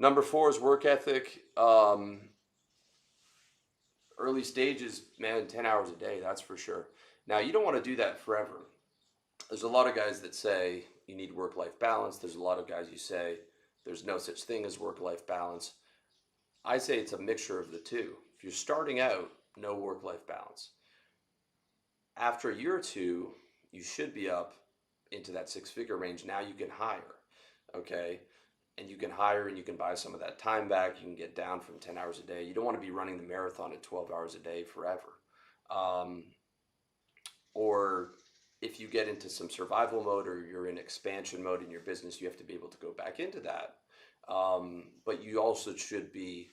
Number four is work ethic. Early stages, man, 10 hours a day, that's for sure. Now, you don't want to do that forever. There's a lot of guys that say you need work-life balance. There's a lot of guys who say there's no such thing as work-life balance. I say it's a mixture of the two. If you're starting out, no work-life balance. After a year or two, you should be up into that six-figure range. Now you can hire, okay? And you can hire and you can buy some of that time back. You can get down from 10 hours a day. You don't want to be running the marathon at 12 hours a day forever. Um, or if you get into some survival mode or you're in expansion mode in your business, you have to be able to go back into that. But you also should be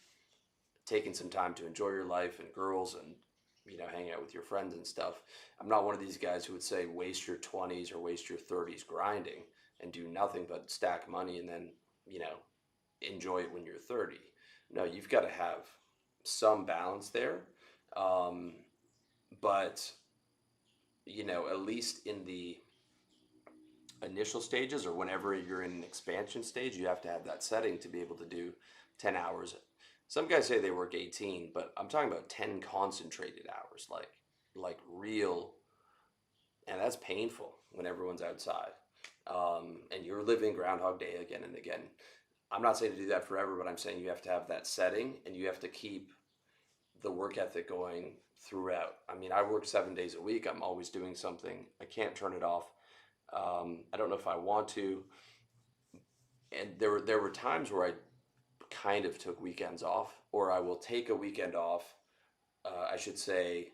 taking some time to enjoy your life and girls and hang out with your friends and stuff. I'm not one of these guys who would say waste your 20s or waste your 30s grinding and do nothing but stack money and then enjoy it when you're 30. No, you've got to have some balance there. But at least in the initial stages or whenever you're in an expansion stage, you have to have that setting to be able to do 10 hours. Some guys say they work 18, but I'm talking about 10 concentrated hours, like real, and that's painful when everyone's outside. And you're living Groundhog Day again and again. I'm not saying to do that forever, but I'm saying you have to have that setting and you have to keep the work ethic going throughout. I mean, I work 7 days a week. I'm always doing something. I can't turn it off. I don't know if I want to. And there were times where I kind of took weekends off, or I will take a weekend off. I should say,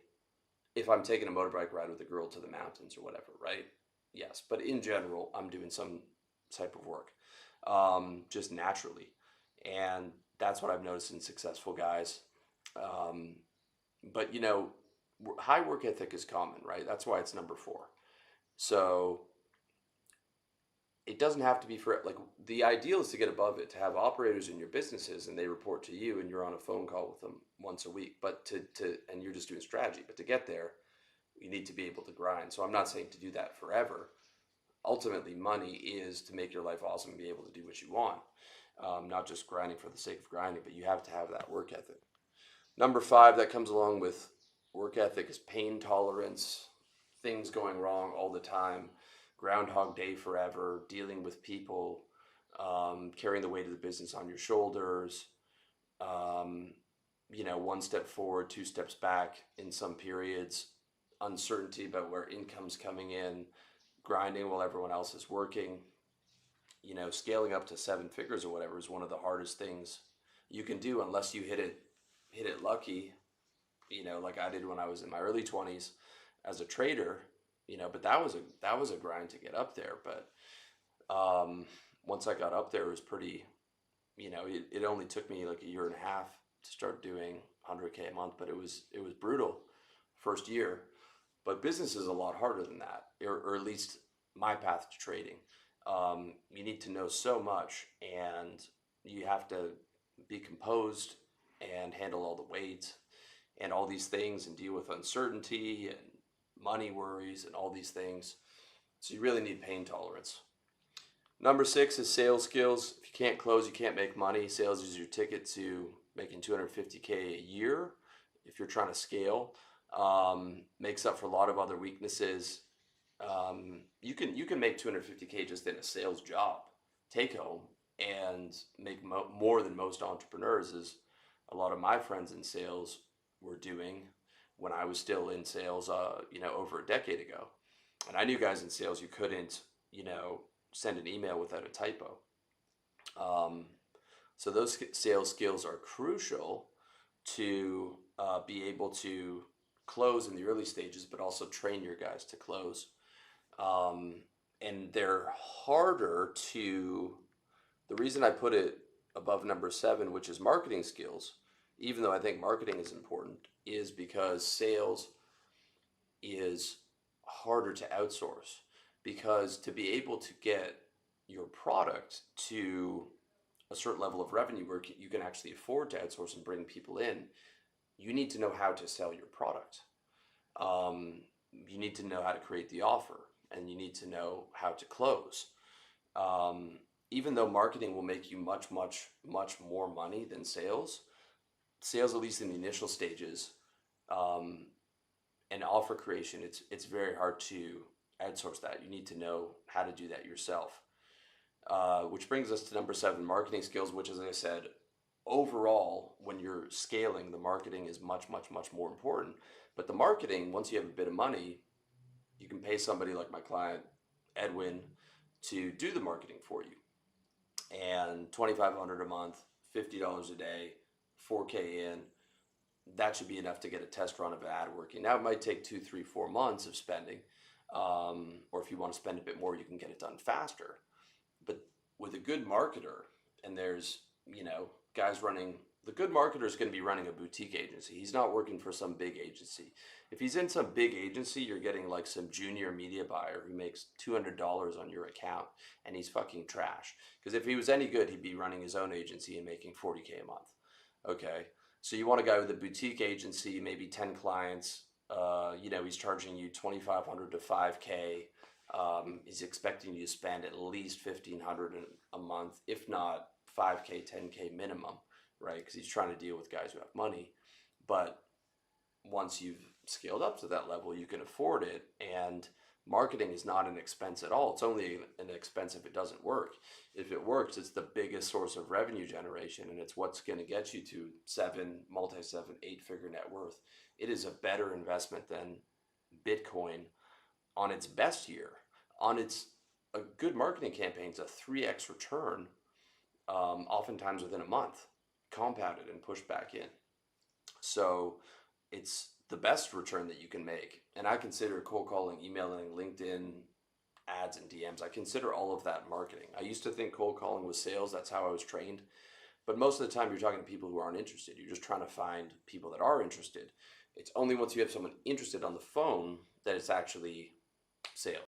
if I'm taking a motorbike ride with a girl to the mountains or whatever, right? Yes, but in general, I'm doing some type of work, just naturally, and that's what I've noticed in successful guys. But high work ethic is common, right? That's why it's number four. So it doesn't have to be for, like, the ideal is to get above it, to have operators in your businesses and they report to you and you're on a phone call with them once a week, but and you're just doing strategy. But to get there, you need to be able to grind. So I'm not saying to do that forever. Ultimately, money is to make your life awesome and be able to do what you want. Not just grinding for the sake of grinding, but you have to have that work ethic. Number five that comes along with work ethic is pain tolerance, things going wrong all the time, Groundhog Day forever, dealing with people, carrying the weight of the business on your shoulders, one step forward, two steps back in some periods, uncertainty about where income's coming in, grinding while everyone else is working. Scaling up to seven figures or whatever is one of the hardest things you can do unless you hit it lucky, like I did when I was in my early 20s as a trader, but that was a grind to get up there. But once I got up there, it was pretty, it only took me like a year and a half to start doing 100K a month, but it was brutal first year. But business is a lot harder than that, or at least my path to trading. You need to know so much, and you have to be composed and handle all the weight and all these things and deal with uncertainty and money worries and all these things. So you really need pain tolerance. Number six is sales skills. If you can't close, you can't make money. Sales is your ticket to making 250K a year if you're trying to scale. Makes up for a lot of other weaknesses. You can make 250K just in a sales job, take home, and make more than most entrepreneurs, as a lot of my friends in sales were doing when I was still in sales, over a decade ago. And I knew guys in sales who couldn't, send an email without a typo. So those sales skills are crucial to be able to close in the early stages, but also train your guys to close. And they're harder to, the reason I put it above number seven, which is marketing skills, even though I think marketing is important, is because sales is harder to outsource. Because to be able to get your product to a certain level of revenue where you can actually afford to outsource and bring people in, you need to know how to sell your product. You need to know how to create the offer, and you need to know how to close. even though marketing will make you much, much, much more money than sales, at least in the initial stages, um, and offer creation, it's very hard to outsource that. You need to know how to do that yourself. Which brings us to number 7, marketing skills, which, as I said, overall, when you're scaling, the marketing is much, much, much more important. But the marketing, once you have a bit of money, you can pay somebody like my client, Edwin, to do the marketing for you. And $2,500 a month, $50 a day, 4K in, that should be enough to get a test run of an ad working. Now, it might take 2, 3, 4 months of spending, or if you want to spend a bit more, you can get it done faster. But with a good marketer, and there's, guys running, the good marketer is going to be running a boutique agency. He's not working for some big agency. If he's in some big agency, you're getting like some junior media buyer who makes $200 on your account, and he's fucking trash. Because if he was any good, he'd be running his own agency and making 40K a month. Okay, so you want a guy with a boutique agency, maybe 10 clients. He's charging you 2,500 to 5K. He's expecting you to spend at least 1,500 a month, if not 5K, 10K minimum, right? Because he's trying to deal with guys who have money. But once you've scaled up to that level, you can afford it. And marketing is not an expense at all. It's only an expense if it doesn't work. If it works, it's the biggest source of revenue generation, and it's what's going to get you to 7, 8-figure net worth. It is a better investment than Bitcoin on its best year. A good marketing campaign is a 3x return, oftentimes within a month, compounded and pushed back in. So it's the best return that you can make. And I consider cold calling, emailing, LinkedIn ads, and DMs. I consider all of that marketing. I used to think cold calling was sales. That's how I was trained. But most of the time, you're talking to people who aren't interested. You're just trying to find people that are interested. It's only once you have someone interested on the phone that it's actually sales.